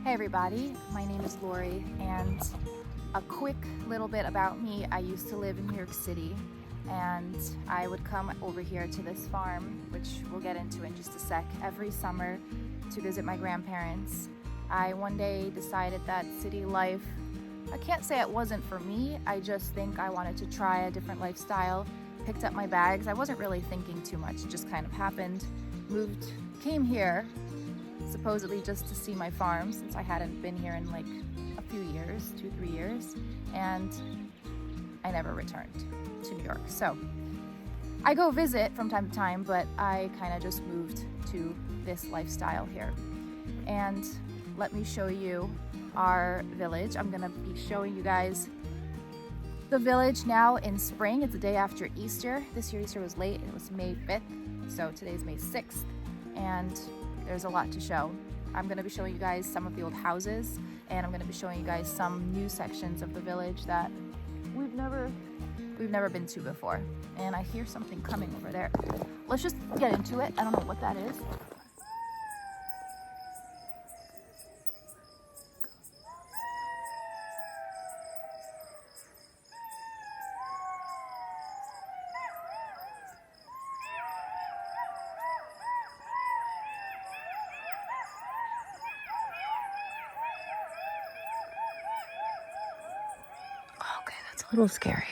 Hey everybody, my name is Laurie, and a quick little bit about me. I used to live in New York City, and I would come over here to this farm, which we'll get into in just a sec, every summer to visit my grandparents. I one day decided that city life, I can't say it wasn't for me, I just think I wanted to try a different lifestyle. Picked up my bags, I wasn't really thinking too much, it just kind of happened. Came here supposedly just to see my farm, since I hadn't been here in like a few years, 2-3 years, and I never returned to New York. So I go visit from time to time, but I kind of just moved to this lifestyle here. And let me show you our village. I'm gonna be showing you guys the village now in spring. It's the day after Easter. This year Easter was late, it was May 5th, so today's May 6th, and there's a lot to show. I'm gonna be showing you guys some of the old houses, and I'm gonna be showing you guys some new sections of the village that we've never been to before. And I hear something coming over there. Let's just get into it. I don't know what that is. Okay, that's a little scary.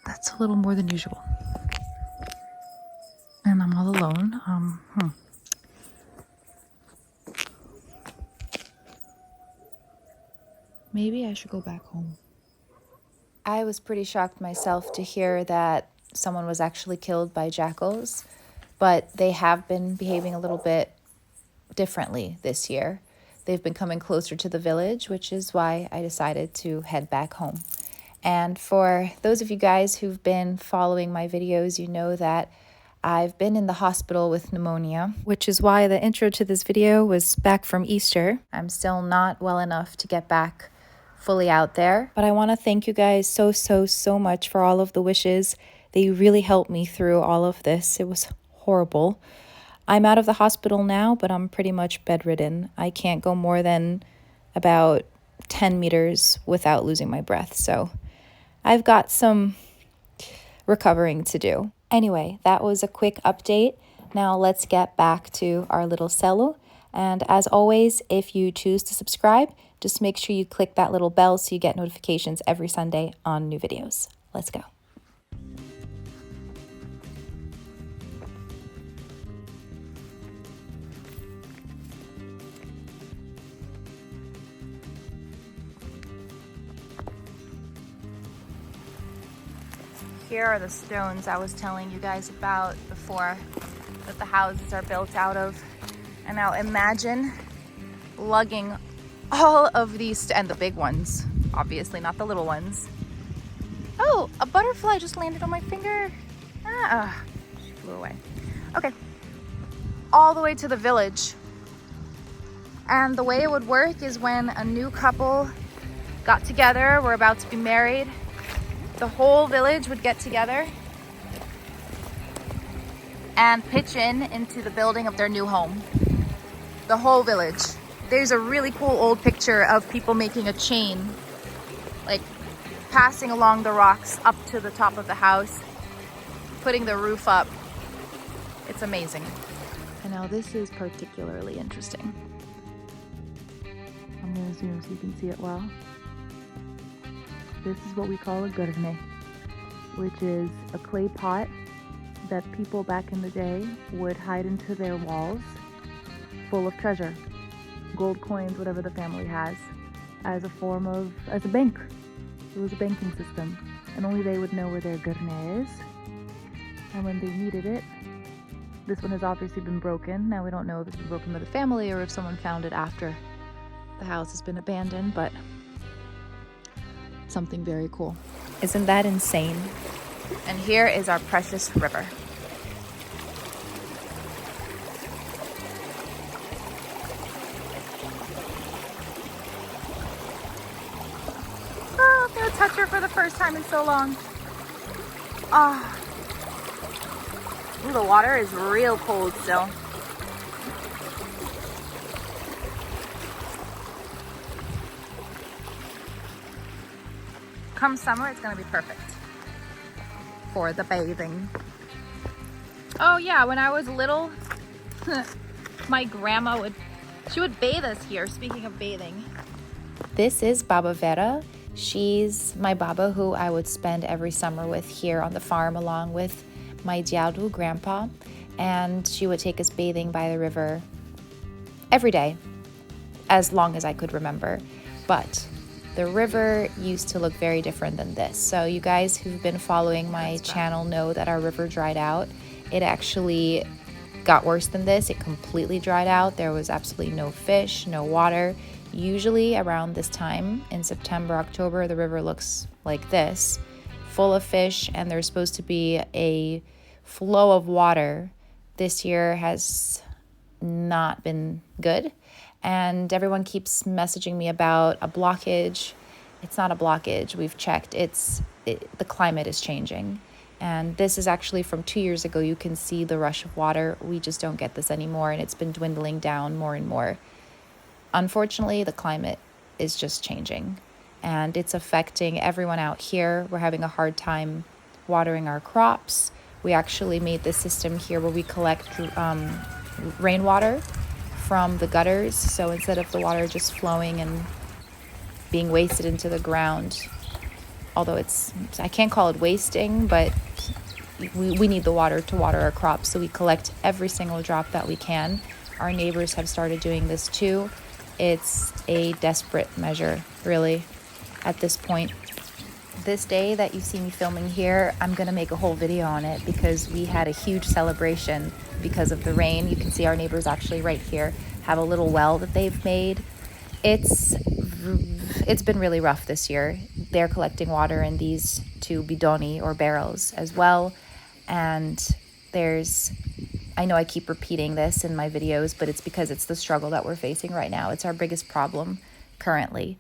That's a little more than usual. And I'm all alone. Maybe I should go back home. I was pretty shocked myself to hear that someone was actually killed by jackals, but they have been behaving a little bit differently this year. They've been coming closer to the village, which is why I decided to head back home. And for those of you guys who've been following my videos, you know that I've been in the hospital with pneumonia, which is why the intro to this video was back from Easter. I'm still not well enough to get back fully out there, but I want to thank you guys so much for all of the wishes. They really helped me through all of this. It was horrible. I'm out of the hospital now, but I'm pretty much bedridden. I can't go more than about 10 meters without losing my breath. So I've got some recovering to do. Anyway, that was a quick update. Now let's get back to our little Село. And as always, if you choose to subscribe, just make sure you click that little bell so you get notifications every Sunday on new videos. Let's go. Here are the stones I was telling you guys about before that the houses are built out of. And now imagine lugging all of these, and the big ones, obviously not the little ones. Oh, a butterfly just landed on my finger. She flew away. Okay, all the way to the village. And the way it would work is when a new couple got together, were about to be married, the whole village would get together and pitch into the building of their new home. The whole village. There's a really cool old picture of people making a chain, like passing along the rocks up to the top of the house, putting the roof up. It's amazing. And now this is particularly interesting. I'm gonna zoom so you can see it well. This is what we call a gurne, which is a clay pot that people back in the day would hide into their walls, full of treasure, gold coins, whatever the family has, as a bank. It was a banking system, and only they would know where their gurne is. And when they needed it, this one has obviously been broken. Now we don't know if it's been broken by the family or if someone found it after the house has been abandoned, but something very cool. Isn't that insane? And here is our precious river. Oh, I'm gonna touch her for the first time in so long. Ooh, the water is real cold still. come summer, it's gonna be perfect for the bathing. Oh yeah, when I was little, my grandma she would bathe us here, speaking of bathing. This is Baba Vera. She's my Baba who I would spend every summer with here on the farm along with my Diadu, grandpa, and she would take us bathing by the river every day, as long as I could remember. But the river used to look very different than this. So you guys who've been following my channel know that our river dried out. It actually got worse than this. It completely dried out. There was absolutely no fish, no water. Usually around this time in September, October, the river looks like this, full of fish, and there's supposed to be a flow of water. This year has not been good, and everyone keeps messaging me about a blockage. It's not a blockage. We've checked. The climate is changing. And this is actually from 2 years ago. You can see the rush of water. We just don't get this anymore, and it's been dwindling down more and more. Unfortunately, the climate is just changing, and it's affecting everyone out here. We're having a hard time watering our crops. We actually made this system here where we collect rainwater from the gutters. So instead of the water just flowing and being wasted into the ground, although I can't call it wasting, but we need the water to water our crops. So we collect every single drop that we can. Our neighbors have started doing this too. It's a desperate measure, really, at this point. This day that you see me filming here, I'm gonna make a whole video on it because we had a huge celebration because of the rain. You can see our neighbors actually right here have a little well that they've made. It's been really rough this year. They're collecting water in these 2 bidoni or barrels as well. And I know I keep repeating this in my videos, but it's because it's the struggle that we're facing right now. It's our biggest problem currently.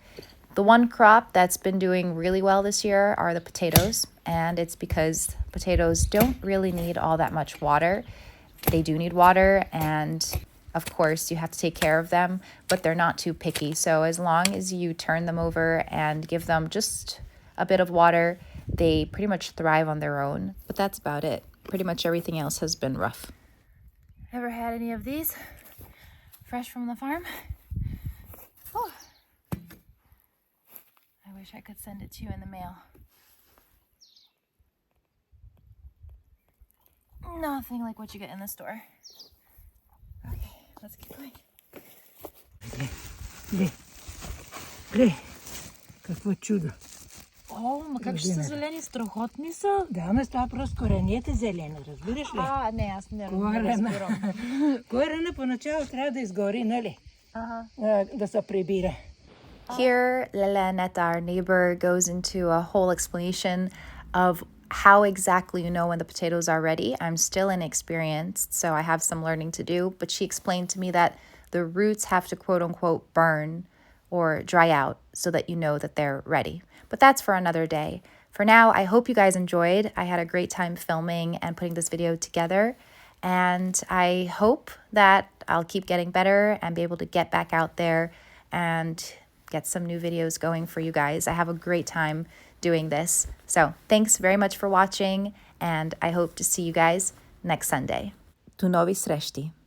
The one crop that's been doing really well this year are the potatoes, and it's because potatoes don't really need all that much water. They do need water, and of course you have to take care of them, but they're not too picky. So as long as you turn them over and give them just a bit of water, they pretty much thrive on their own. But that's about it. Pretty much everything else has been rough. Ever had any of these fresh from the farm? Oh. I wish I could send it to you in the mail. Nothing like what you get in the store. Okay, let's keep going. Гледай, какво чудо. О, ма как ще са зелени? Страхотни са. Да, ама става просто коренете зелени, разбираш ли? Не, аз не разбирам. Корена поначало трябва да изгори, нали? Да се прибира. Here, Leleneta, our neighbor, goes into a whole explanation of how exactly you know when the potatoes are ready. I'm still inexperienced, so I have some learning to do, but she explained to me that the roots have to quote unquote burn or dry out so that you know that they're ready. But that's for another day. For now, I hope you guys enjoyed. I had a great time filming and putting this video together, and I hope that I'll keep getting better and be able to get back out there and get some new videos going for you guys. I have a great time doing this. So thanks very much for watching, and I hope to see you guys next Sunday. Do novi srešti.